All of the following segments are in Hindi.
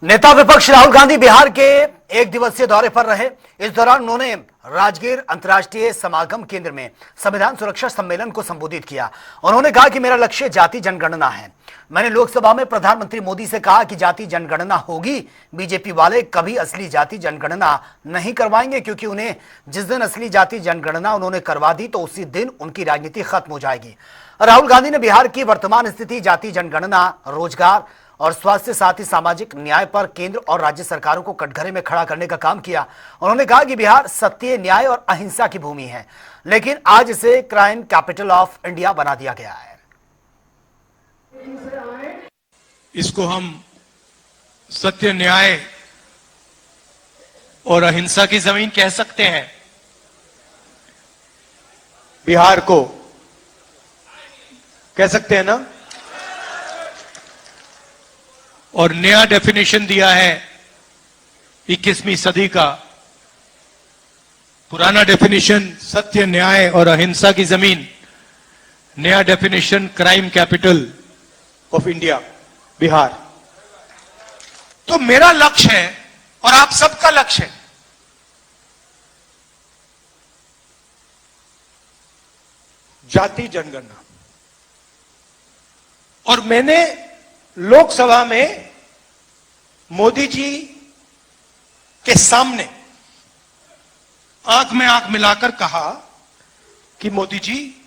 नेता विपक्ष राहुल गांधी बिहार के एक दिवसीय दौरे पर रहे। इस दौरान उन्होंने राजगीर अंतर्राष्ट्रीय समागम केंद्र में संविधान सुरक्षा सम्मेलन को संबोधित किया। उन्होंने कहा कि मेरा लक्ष्य जाति जनगणना है। मैंने लोकसभा में प्रधानमंत्री मोदी से कहा कि जाति जनगणना होगी। बीजेपी वाले कभी असली जाति जनगणना नहीं करवाएंगे, क्योंकि उन्हें जिस दिन असली जाति जनगणना उन्होंने करवा दी तो उसी दिन उनकी राजनीति खत्म हो जाएगी। राहुल गांधी ने बिहार की वर्तमान स्थिति, जाति जनगणना, रोजगार और स्वास्थ्य, साथ ही सामाजिक न्याय पर केंद्र और राज्य सरकारों को कटघरे में खड़ा करने का काम किया। उन्होंने कहा कि बिहार सत्य, न्याय और अहिंसा की भूमि है, लेकिन आज इसे क्राइम कैपिटल ऑफ इंडिया बना दिया गया है। इसको हम सत्य, न्याय और अहिंसा की जमीन कह सकते हैं। बिहार को कह सकते हैं ना। और नया डेफिनेशन दिया है 21वीं सदी का। पुराना डेफिनेशन सत्य, न्याय और अहिंसा की जमीन, नया definition crime capital of India, Bihar. तो मेरा लक्ष्य है और आप सबका लक्ष्य है जाति जनगणना। और मैंने लोकसभा में मोदी जी के सामने आंख में आंख मिलाकर कहा कि मोदी जी,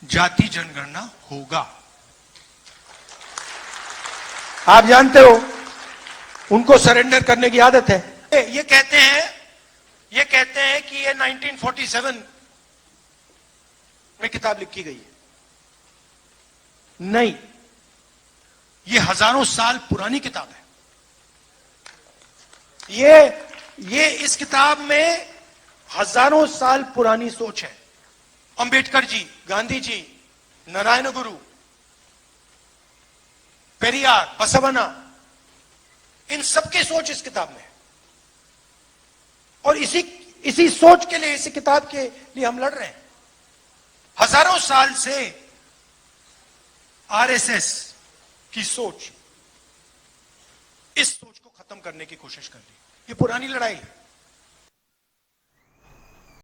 जाति जनगणना होगा। आप जानते हो उनको सरेंडर करने की आदत है। ये कहते हैं कि ये 1947 में किताब लिखी गई है। नहीं, ये हजारों साल पुरानी किताब है। ये इस किताब में हजारों साल पुरानी सोच है। अंबेडकर जी, गांधी जी, नारायण गुरु, पेरियार, बसवना, इन सबकी सोच इस किताब में है। और इसी सोच के लिए, इसी किताब के लिए हम लड़ रहे हैं। हजारों साल से आरएसएस की सोच, इस सोच को खत्म करने की कोशिश कर रही है। ये पुरानी लड़ाई है।